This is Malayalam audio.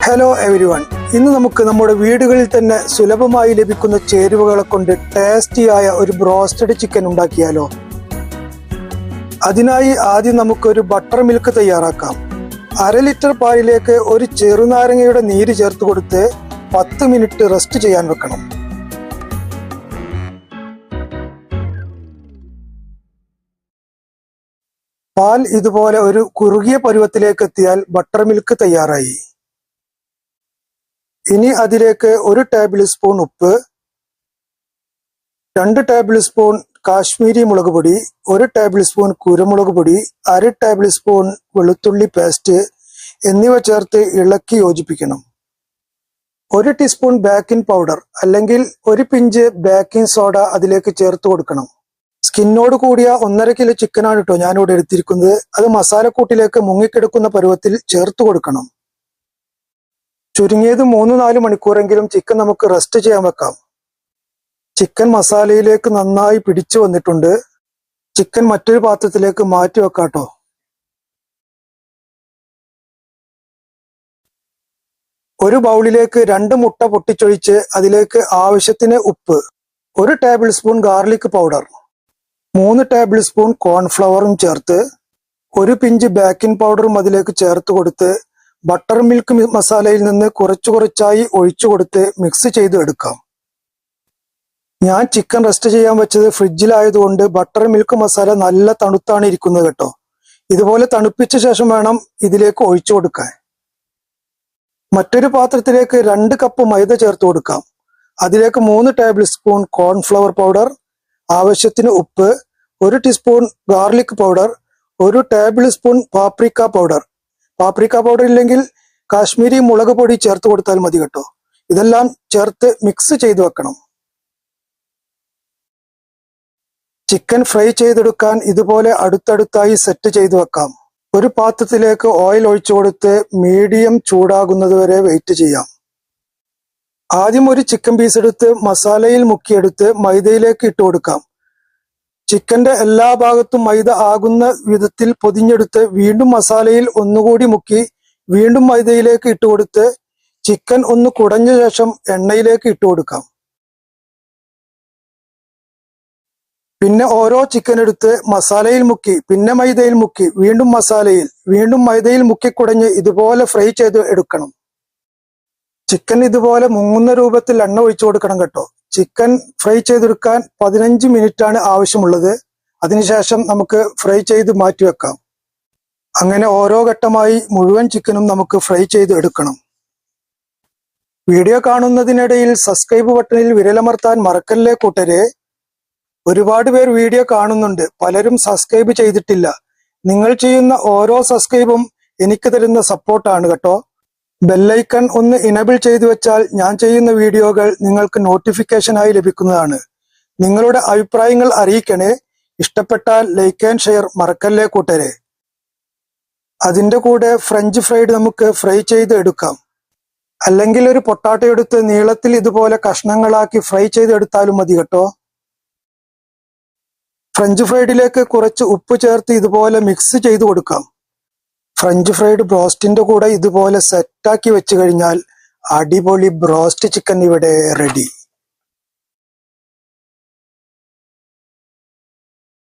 ഹലോ എവരിവൺ, ഇന്ന് നമുക്ക് നമ്മുടെ വീടുകളിൽ തന്നെ സുലഭമായി ലഭിക്കുന്ന ചേരുവകളെ കൊണ്ട് ടേസ്റ്റിയായ ഒരു ബ്രോസ്റ്റഡ് ചിക്കൻ ഉണ്ടാക്കിയാലോ. അതിനായി ആദ്യം നമുക്കൊരു ബട്ടർ മിൽക്ക് തയ്യാറാക്കാം. 1/2 ലിറ്റർ പാലിലേക്ക് ഒരു ചെറുനാരങ്ങയുടെ നീര് ചേർത്ത് കൊടുത്ത് 10 മിനിറ്റ് റെസ്റ്റ് ചെയ്യാൻ വെക്കണം. പാൽ ഇതുപോലെ ഒരു കുറുകിയ പരുവത്തിലേക്ക് എത്തിയാൽ ബട്ടർ മിൽക്ക് തയ്യാറായി. ഇനി അതിലേക്ക് 1 ടേബിൾ സ്പൂൺ ഉപ്പ്, 2 ടേബിൾ സ്പൂൺ കാശ്മീരി മുളക് പൊടി, 1 ടേബിൾ സ്പൂൺ കുരുമുളക് പൊടി, 1/2 ടേബിൾ സ്പൂൺ വെളുത്തുള്ളി പേസ്റ്റ് എന്നിവ ചേർത്ത് ഇളക്കി യോജിപ്പിക്കണം. 1 ടീസ്പൂൺ ബേക്കിംഗ് പൗഡർ അല്ലെങ്കിൽ 1 പിഞ്ച് ബേക്കിംഗ് സോഡ അതിലേക്ക് ചേർത്ത് കൊടുക്കണം. സ്കിന്നോട് കൂടിയ 1.5 കിലോ ചിക്കനാണ് കേട്ടോ ഞാനിവിടെ എടുത്തിരിക്കുന്നത്. അത് മസാലക്കൂട്ടിലേക്ക് മുങ്ങിക്കിടക്കുന്ന പരുവത്തിൽ ചേർത്ത് കൊടുക്കണം. ചുരുങ്ങിയത് 3-4 മണിക്കൂറെങ്കിലും ചിക്കൻ നമുക്ക് റെസ്റ്റ് ചെയ്യാൻ വെക്കാം. ചിക്കൻ മസാലയിലേക്ക് നന്നായി പിടിച്ചു വന്നിട്ടുണ്ട്. ചിക്കൻ മറ്റൊരു പാത്രത്തിലേക്ക് മാറ്റി വെക്കാട്ടോ. ഒരു ബൗളിലേക്ക് 2 മുട്ട പൊട്ടിച്ചൊഴിച്ച് അതിലേക്ക് ആവശ്യത്തിന് ഉപ്പ്, 1 tablespoon garlic powder, 3 tablespoon കോൺഫ്ലവറും ചേർത്ത് 1 പിഞ്ച് ബേക്കിംഗ് പൗഡറും അതിലേക്ക് ചേർത്ത് കൊടുത്ത് ബട്ടർ മിൽക്ക് മസാലയിൽ നിന്ന് കുറച്ചായി ഒഴിച്ചു കൊടുത്ത് മിക്സ് ചെയ്ത് എടുക്കാം. ഞാൻ ചിക്കൻ റെസ്റ്റ് ചെയ്യാൻ വെച്ചത് ഫ്രിഡ്ജിലായതുകൊണ്ട് ബട്ടർ മിൽക്ക് മസാല നല്ല തണുത്താണ് ഇരിക്കുന്നത് കേട്ടോ. ഇതുപോലെ തണുപ്പിച്ച ശേഷം വേണം ഇതിലേക്ക് ഒഴിച്ചു കൊടുക്കാൻ. മറ്റൊരു പാത്രത്തിലേക്ക് 2 കപ്പ് മൈദ ചേർത്ത് കൊടുക്കാം. അതിലേക്ക് 3 ടേബിൾ സ്പൂൺ കോൺഫ്ലവർ പൗഡർ, ആവശ്യത്തിന് ഉപ്പ്, 1 teaspoon garlic powder, 1 table spoon paprika powder ഇല്ലെങ്കിൽ കാശ്മീരി മുളക് പൊടി ചേർത്ത് കൊടുത്താൽ മതി കേട്ടോ. ഇതെല്ലാം ചേർത്ത് മിക്സ് ചെയ്ത് വെക്കണം. ചിക്കൻ ഫ്രൈ ചെയ്തെടുക്കാൻ ഇതുപോലെ അടുത്തടുത്തായി സെറ്റ് ചെയ്ത് വെക്കാം. ഒരു പാത്രത്തിലേക്ക് ഓയിൽ ഒഴിച്ചു കൊടുത്ത് മീഡിയം ചൂടാകുന്നത് വരെ വെയിറ്റ് ചെയ്യാം. ആദ്യം ഒരു ചിക്കൻ പീസ് എടുത്ത് മസാലയിൽ മുക്കിയെടുത്ത് മൈദയിലേക്ക് ഇട്ട് കൊടുക്കാം. ചിക്കന്റെ എല്ലാ ഭാഗത്തും മൈദ ആകുന്ന വിധത്തിൽ പൊതിഞ്ഞെടുത്ത് വീണ്ടും മസാലയിൽ ഒന്നുകൂടി മുക്കി വീണ്ടും മൈദയിലേക്ക് ഇട്ടുകൊടുത്ത് ചിക്കൻ ഒന്ന് കുടഞ്ഞ ശേഷം എണ്ണയിലേക്ക് ഇട്ട് കൊടുക്കാം. പിന്നെ ഓരോ ചിക്കൻ എടുത്ത് മസാലയിൽ മുക്കി പിന്നെ മൈദയിൽ മുക്കി വീണ്ടും മസാലയിൽ വീണ്ടും മൈദയിൽ മുക്കി കുടഞ്ഞ് ഇതുപോലെ ഫ്രൈ ചെയ്ത് എടുക്കണം. ചിക്കൻ ഇതുപോലെ മുങ്ങുന്ന രൂപത്തിൽ എണ്ണ ഒഴിച്ചു കൊടുക്കണം കേട്ടോ. ചിക്കൻ ഫ്രൈ ചെയ്തെടുക്കാൻ 15 മിനിറ്റാണ് ആവശ്യമുള്ളത്. അതിനുശേഷം നമുക്ക് ഫ്രൈ ചെയ്ത് മാറ്റി വെക്കാം. അങ്ങനെ ഓരോ ഘട്ടമായി മുഴുവൻ ചിക്കനും നമുക്ക് ഫ്രൈ ചെയ്ത് എടുക്കണം. വീഡിയോ കാണുന്നതിനിടയിൽ സബ്സ്ക്രൈബ് ബട്ടണിൽ വിരലമർത്താൻ മറക്കല്ലേ കൂട്ടരെ. ഒരുപാട് പേർ വീഡിയോ കാണുന്നുണ്ട്, പലരും സബ്സ്ക്രൈബ് ചെയ്തിട്ടില്ല. നിങ്ങൾ ചെയ്യുന്ന ഓരോ സബ്സ്ക്രൈബും എനിക്ക് തരുന്ന സപ്പോർട്ടാണ് കേട്ടോ. ബെല്ലൈക്കൺ ഒന്ന് ഇനേബിൾ ചെയ്തു വെച്ചാൽ ഞാൻ ചെയ്യുന്ന വീഡിയോകൾ നിങ്ങൾക്ക് നോട്ടിഫിക്കേഷനായി ലഭിക്കുന്നതാണ്. നിങ്ങളുടെ അഭിപ്രായങ്ങൾ അറിയിക്കണേ. ഇഷ്ടപ്പെട്ടാൽ ലൈക്ക് ആൻഡ് ഷെയർ മറക്കല്ലേ കൂട്ടരെ. അതിന്റെ കൂടെ ഫ്രഞ്ച് ഫ്രൈഡ് നമുക്ക് ഫ്രൈ ചെയ്ത് എടുക്കാം. അല്ലെങ്കിൽ ഒരു പൊട്ടാറ്റോ എടുത്ത് നീളത്തിൽ ഇതുപോലെ കഷ്ണങ്ങളാക്കി ഫ്രൈ ചെയ്തെടുത്താലും മതി കേട്ടോ. ഫ്രഞ്ച് ഫ്രൈഡിലേക്ക് കുറച്ച് ഉപ്പ് ചേർത്ത് ഇതുപോലെ മിക്സ് ചെയ്ത് കൊടുക്കാം. ഫ്രഞ്ച് ഫ്രൈഡ് ബ്രോസ്റ്റിന്റെ കൂടെ ഇതുപോലെ സെറ്റാക്കി വെച്ച് കഴിഞ്ഞാൽ അടിപൊളി ബ്രോസ്റ്റ് ചിക്കൻ ഇവിടെ റെഡി.